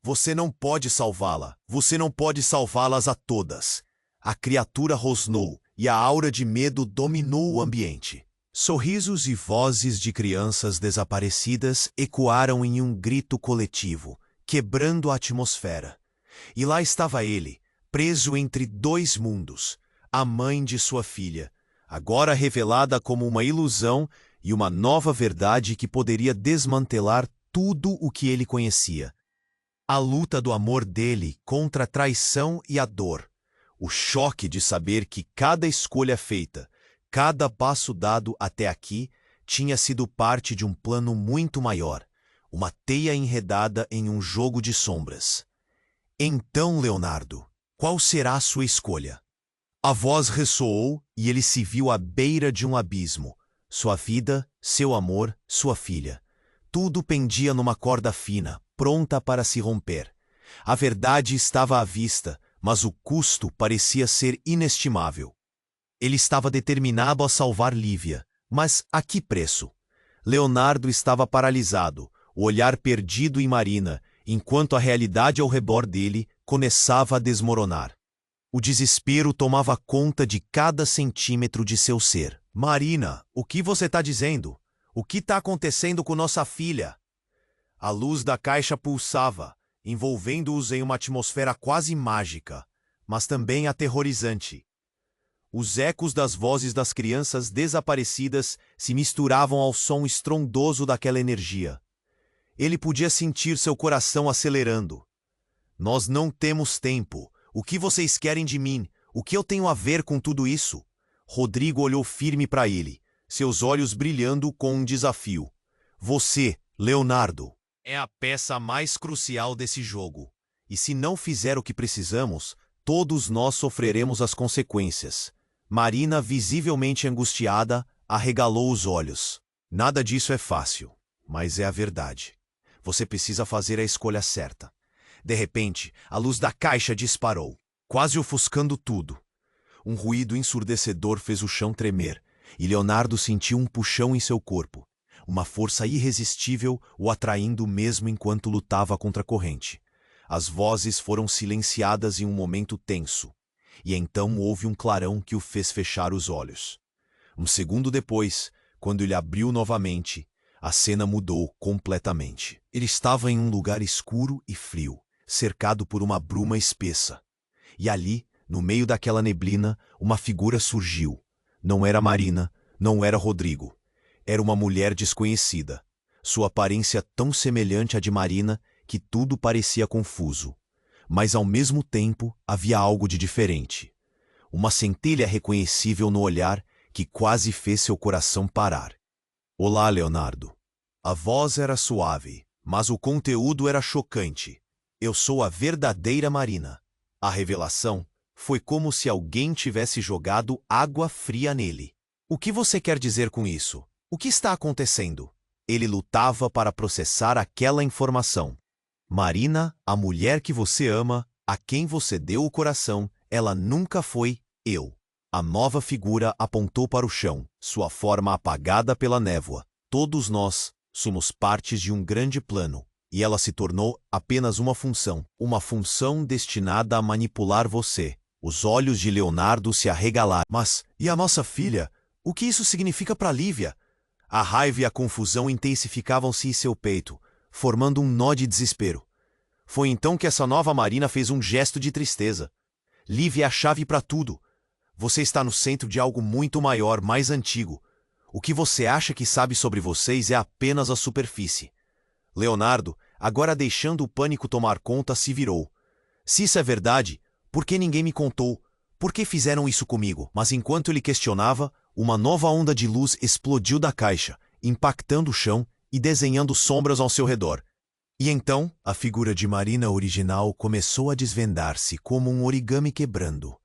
Você não pode salvá-la. Você não pode salvá-las a todas. A criatura rosnou e a aura de medo dominou o ambiente. Sorrisos e vozes de crianças desaparecidas ecoaram em um grito coletivo, quebrando a atmosfera. E lá estava ele, preso entre dois mundos, a mãe de sua filha, agora revelada como uma ilusão e uma nova verdade que poderia desmantelar tudo o que ele conhecia. A luta do amor dele contra a traição e a dor. O choque de saber que cada escolha feita, cada passo dado até aqui, tinha sido parte de um plano muito maior, uma teia enredada em um jogo de sombras. Então, Leonardo, qual será a sua escolha? A voz ressoou e ele se viu à beira de um abismo. Sua vida, seu amor, sua filha. Tudo pendia numa corda fina, pronta para se romper. A verdade estava à vista, mas o custo parecia ser inestimável. Ele estava determinado a salvar Lívia, mas a que preço? Leonardo estava paralisado, o olhar perdido em Marina, enquanto a realidade ao redor dele começava a desmoronar. O desespero tomava conta de cada centímetro de seu ser. Marina, o que você está dizendo? O que está acontecendo com nossa filha? A luz da caixa pulsava, envolvendo-os em uma atmosfera quase mágica, mas também aterrorizante. Os ecos das vozes das crianças desaparecidas se misturavam ao som estrondoso daquela energia. Ele podia sentir seu coração acelerando. Nós não temos tempo. O que vocês querem de mim? O que eu tenho a ver com tudo isso? Rodrigo olhou firme para ele, seus olhos brilhando com um desafio. Você, Leonardo, é a peça mais crucial desse jogo. E se não fizer o que precisamos, todos nós sofreremos as consequências. Marina, visivelmente angustiada, arregalou os olhos. Nada disso é fácil, mas é a verdade. Você precisa fazer a escolha certa. De repente, a luz da caixa disparou, quase ofuscando tudo. Um ruído ensurdecedor fez o chão tremer, e Leonardo sentiu um puxão em seu corpo, uma força irresistível o atraindo mesmo enquanto lutava contra a corrente. As vozes foram silenciadas em um momento tenso, e então houve um clarão que o fez fechar os olhos. Um segundo depois, quando ele abriu novamente, a cena mudou completamente. Ele estava em um lugar escuro e frio, cercado por uma bruma espessa. E ali, no meio daquela neblina, uma figura surgiu. Não era Marina, não era Rodrigo. Era uma mulher desconhecida. Sua aparência tão semelhante à de Marina que tudo parecia confuso. Mas ao mesmo tempo havia algo de diferente. Uma centelha reconhecível no olhar que quase fez seu coração parar. Olá, Leonardo. A voz era suave, mas o conteúdo era chocante. Eu sou a verdadeira Marina. A revelação foi como se alguém tivesse jogado água fria nele. O que você quer dizer com isso? O que está acontecendo? Ele lutava para processar aquela informação. Marina, a mulher que você ama, a quem você deu o coração, ela nunca foi eu. A nova figura apontou para o chão, sua forma apagada pela névoa. Todos nós somos partes de um grande plano, e ela se tornou apenas uma função destinada a manipular você. Os olhos de Leonardo se arregalaram. Mas, e a nossa filha? O que isso significa para Lívia? A raiva e a confusão intensificavam-se em seu peito, formando um nó de desespero. Foi então que essa nova Marina fez um gesto de tristeza. Lívia é a chave para tudo. Você está no centro de algo muito maior, mais antigo. O que você acha que sabe sobre vocês é apenas a superfície. Leonardo, agora deixando o pânico tomar conta, se virou. Se isso é verdade, por que ninguém me contou? Por que fizeram isso comigo? Mas enquanto ele questionava, uma nova onda de luz explodiu da caixa, impactando o chão e desenhando sombras ao seu redor. E então, a figura de Marina original começou a desvendar-se como um origami quebrando.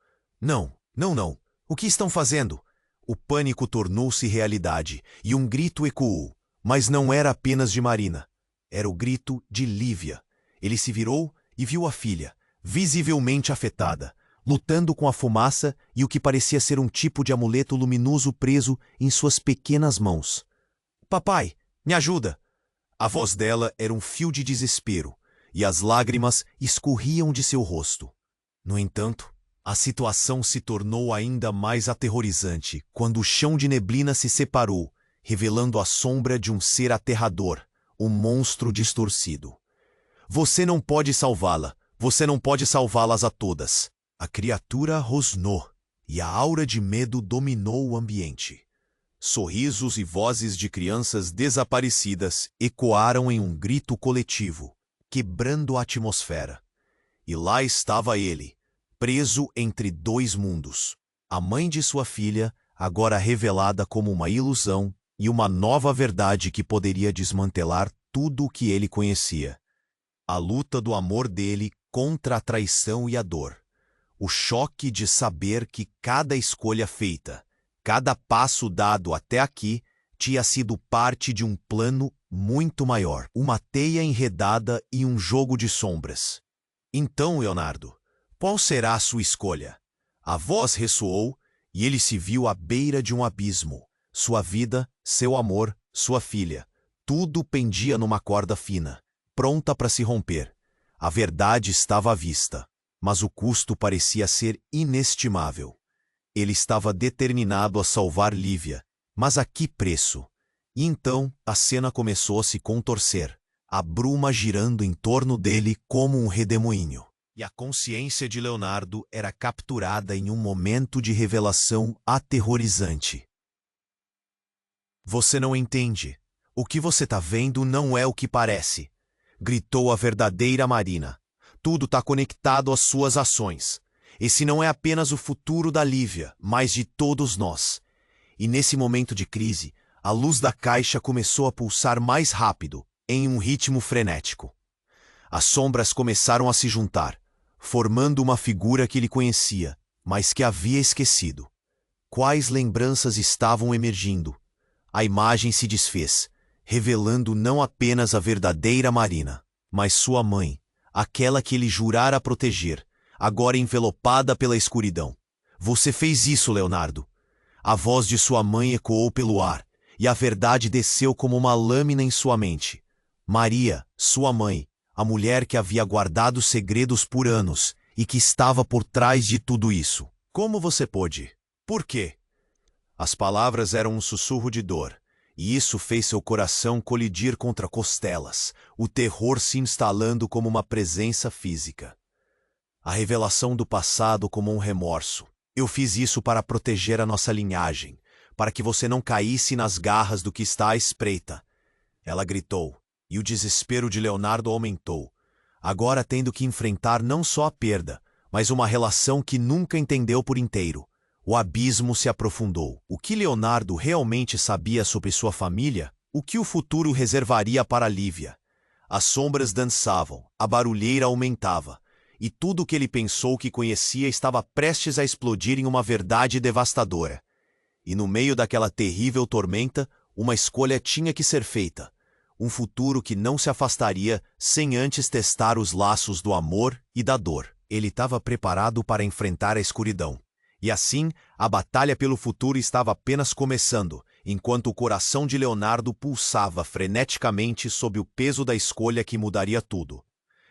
Não, não, não. O que estão fazendo? O pânico tornou-se realidade e um grito ecoou. Mas não era apenas de Marina. Era o grito de Lívia. Ele se virou e viu a filha, visivelmente afetada, lutando com a fumaça e o que parecia ser um tipo de amuleto luminoso preso em suas pequenas mãos. Papai, me ajuda! A voz dela era um fio de desespero, e as lágrimas escorriam de seu rosto. No entanto, a situação se tornou ainda mais aterrorizante quando o chão de neblina se separou, revelando a sombra de um ser aterrador, um monstro distorcido. Você não pode salvá-la, você não pode salvá-las a todas. A criatura rosnou, e a aura de medo dominou o ambiente. Sorrisos e vozes de crianças desaparecidas ecoaram em um grito coletivo, quebrando a atmosfera. E lá estava ele, preso entre dois mundos. A mãe de sua filha, agora revelada como uma ilusão e uma nova verdade que poderia desmantelar tudo o que ele conhecia. A luta do amor dele contra a traição e a dor. O choque de saber que cada escolha feita, cada passo dado até aqui, tinha sido parte de um plano muito maior, uma teia enredada e um jogo de sombras. Então, Leonardo, qual será a sua escolha? A voz ressoou e ele se viu à beira de um abismo. Sua vida, seu amor, sua filha, tudo pendia numa corda fina, pronta para se romper. A verdade estava à vista, mas o custo parecia ser inestimável. Ele estava determinado a salvar Lívia, mas a que preço? E então a cena começou a se contorcer, a bruma girando em torno dele como um redemoinho. E a consciência de Leonardo era capturada em um momento de revelação aterrorizante. Você não entende. O que você está vendo não é o que parece, gritou a verdadeira Marina. Tudo está conectado às suas ações. Esse não é apenas o futuro da Lívia, mas de todos nós. E nesse momento de crise, a luz da caixa começou a pulsar mais rápido, em um ritmo frenético. As sombras começaram a se juntar, formando uma figura que ele conhecia, mas que havia esquecido. Quais lembranças estavam emergindo? A imagem se desfez, revelando não apenas a verdadeira Marina, mas sua mãe, aquela que ele jurara proteger, agora envelopada pela escuridão. Você fez isso, Leonardo. A voz de sua mãe ecoou pelo ar, e a verdade desceu como uma lâmina em sua mente. Maria, sua mãe, a mulher que havia guardado segredos por anos e que estava por trás de tudo isso. Como você pôde? Por quê? As palavras eram um sussurro de dor, e isso fez seu coração colidir contra costelas, o terror se instalando como uma presença física. A revelação do passado como um remorso. Eu fiz isso para proteger a nossa linhagem, para que você não caísse nas garras do que está à espreita. Ela gritou, e o desespero de Leonardo aumentou, agora tendo que enfrentar não só a perda, mas uma relação que nunca entendeu por inteiro. O abismo se aprofundou. O que Leonardo realmente sabia sobre sua família? O que o futuro reservaria para Lívia? As sombras dançavam, a barulheira aumentava, e tudo o que ele pensou que conhecia estava prestes a explodir em uma verdade devastadora. E no meio daquela terrível tormenta, uma escolha tinha que ser feita. Um futuro que não se afastaria sem antes testar os laços do amor e da dor. Ele estava preparado para enfrentar a escuridão. E assim, a batalha pelo futuro estava apenas começando, enquanto o coração de Leonardo pulsava freneticamente sob o peso da escolha que mudaria tudo.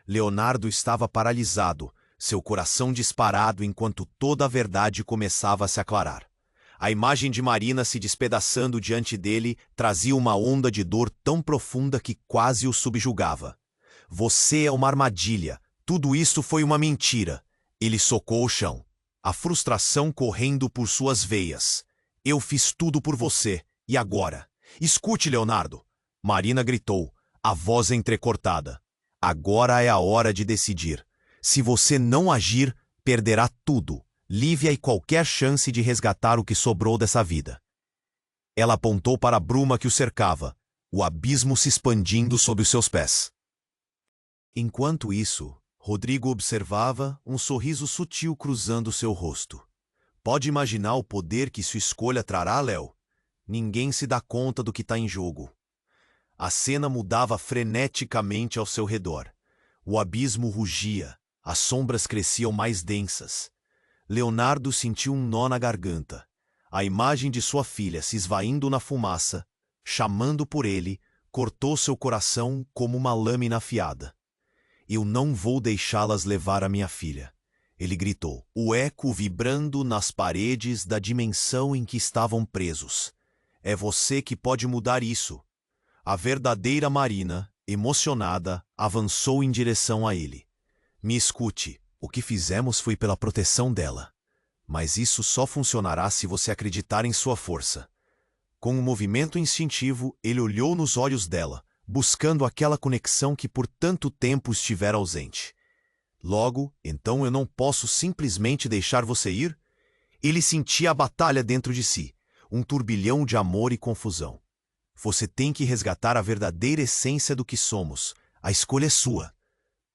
Leonardo estava paralisado, seu coração disparado enquanto toda a verdade começava a se aclarar. A imagem de Marina se despedaçando diante dele trazia uma onda de dor tão profunda que quase o subjugava. Você é uma armadilha. Tudo isso foi uma mentira. Ele socou o chão, a frustração correndo por suas veias. Eu fiz tudo por você, e agora? Escute, Leonardo! Marina gritou, a voz entrecortada. Agora é a hora de decidir. Se você não agir, perderá tudo, Lívia e qualquer chance de resgatar o que sobrou dessa vida. Ela apontou para a bruma que o cercava, o abismo se expandindo sob os seus pés. Enquanto isso, Rodrigo observava um sorriso sutil cruzando seu rosto. Pode imaginar o poder que sua escolha trará, Léo? Ninguém se dá conta do que está em jogo. A cena mudava freneticamente ao seu redor. O abismo rugia, as sombras cresciam mais densas. Leonardo sentiu um nó na garganta. A imagem de sua filha se esvaindo na fumaça, chamando por ele, cortou seu coração como uma lâmina afiada. Eu não vou deixá-las levar a minha filha, ele gritou, o eco vibrando nas paredes da dimensão em que estavam presos. É você que pode mudar isso. A verdadeira Marina, emocionada, avançou em direção a ele. Me escute, o que fizemos foi pela proteção dela. Mas isso só funcionará se você acreditar em sua força. Com um movimento instintivo, ele olhou nos olhos dela, buscando aquela conexão que por tanto tempo estivera ausente. Logo, então eu não posso simplesmente deixar você ir? Ele sentia a batalha dentro de si, um turbilhão de amor e confusão. Você tem que resgatar a verdadeira essência do que somos. A escolha é sua.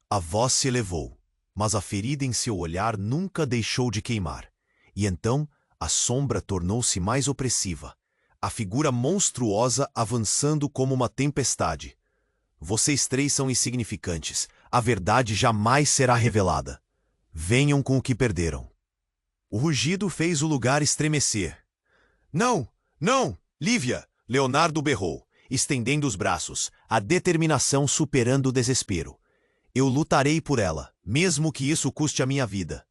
A voz se elevou, mas a ferida em seu olhar nunca deixou de queimar. E então, a sombra tornou-se mais opressiva. A figura monstruosa avançando como uma tempestade. Vocês três são insignificantes. A verdade jamais será revelada. Venham com o que perderam. O rugido fez o lugar estremecer. Não! Não! Lívia! Leonardo berrou, estendendo os braços, a determinação superando o desespero. Eu lutarei por ela, mesmo que isso custe a minha vida.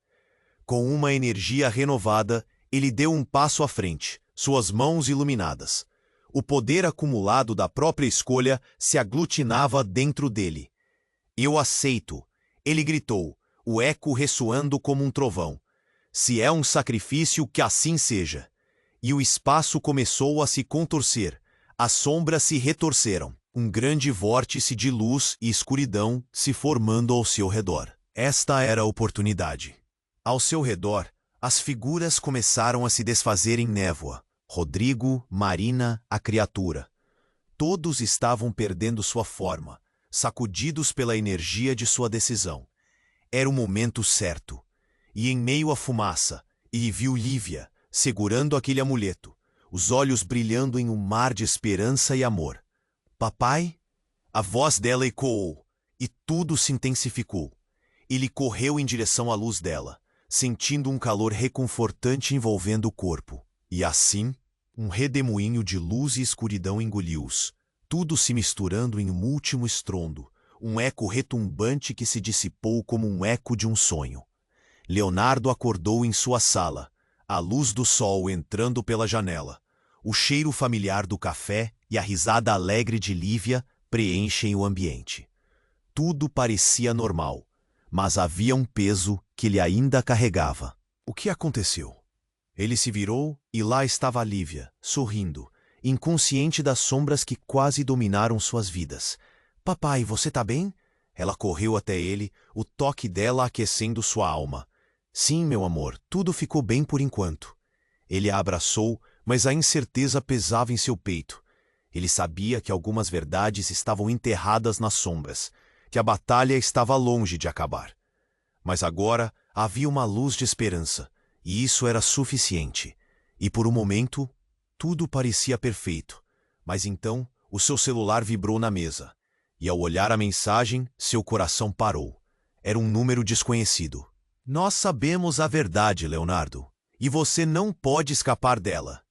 Com uma energia renovada, ele deu um passo à frente, suas mãos iluminadas. O poder acumulado da própria escolha se aglutinava dentro dele. Eu aceito, ele gritou, o eco ressoando como um trovão. Se é um sacrifício, que assim seja. E o espaço começou a se contorcer. As sombras se retorceram. Um grande vórtice de luz e escuridão se formando ao seu redor. Esta era a oportunidade. Ao seu redor, as figuras começaram a se desfazer em névoa. Rodrigo, Marina, a criatura. Todos estavam perdendo sua forma, sacudidos pela energia de sua decisão. Era o momento certo. E em meio à fumaça, ele viu Lívia, segurando aquele amuleto, os olhos brilhando em um mar de esperança e amor. Papai? A voz dela ecoou, e tudo se intensificou. Ele correu em direção à luz dela, sentindo um calor reconfortante envolvendo o corpo. E assim, um redemoinho de luz e escuridão engoliu-os, tudo se misturando em um último estrondo, um eco retumbante que se dissipou como um eco de um sonho. Leonardo acordou em sua sala, a luz do sol entrando pela janela. O cheiro familiar do café e a risada alegre de Lívia preenchem o ambiente. Tudo parecia normal, mas havia um peso que ele ainda carregava. O que aconteceu? Ele se virou e lá estava a Lívia, sorrindo, inconsciente das sombras que quase dominaram suas vidas. Papai, você tá bem? Ela correu até ele, o toque dela aquecendo sua alma. Sim, meu amor, tudo ficou bem por enquanto. Ele a abraçou, mas a incerteza pesava em seu peito. Ele sabia que algumas verdades estavam enterradas nas sombras, que a batalha estava longe de acabar. Mas agora havia uma luz de esperança, e isso era suficiente. E por um momento, tudo parecia perfeito. Mas então, o seu celular vibrou na mesa, e ao olhar a mensagem, seu coração parou. Era um número desconhecido. Nós sabemos a verdade, Leonardo, e você não pode escapar dela.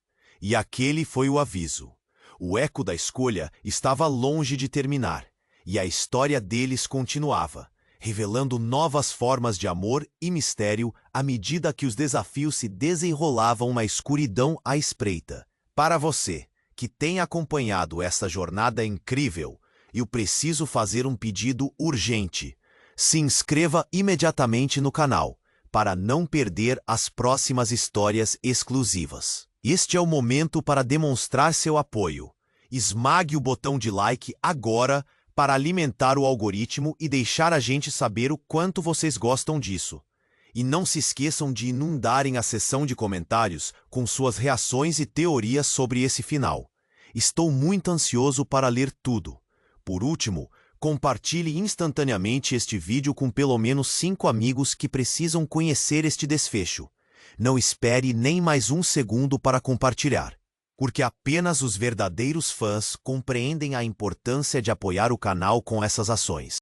E aquele foi o aviso. O eco da escolha estava longe de terminar, e a história deles continuava, revelando novas formas de amor e mistério à medida que os desafios se desenrolavam na escuridão à espreita. Para você, que tem acompanhado esta jornada incrível, eu preciso fazer um pedido urgente. Se inscreva imediatamente no canal, para não perder as próximas histórias exclusivas. Este é o momento para demonstrar seu apoio. Esmague o botão de like agora para alimentar o algoritmo e deixar a gente saber o quanto vocês gostam disso. E não se esqueçam de inundarem a seção de comentários com suas reações e teorias sobre esse final. Estou muito ansioso para ler tudo. Por último, compartilhe instantaneamente este vídeo com pelo menos 5 amigos que precisam conhecer este desfecho. Não espere nem mais um segundo para compartilhar, porque apenas os verdadeiros fãs compreendem a importância de apoiar o canal com essas ações.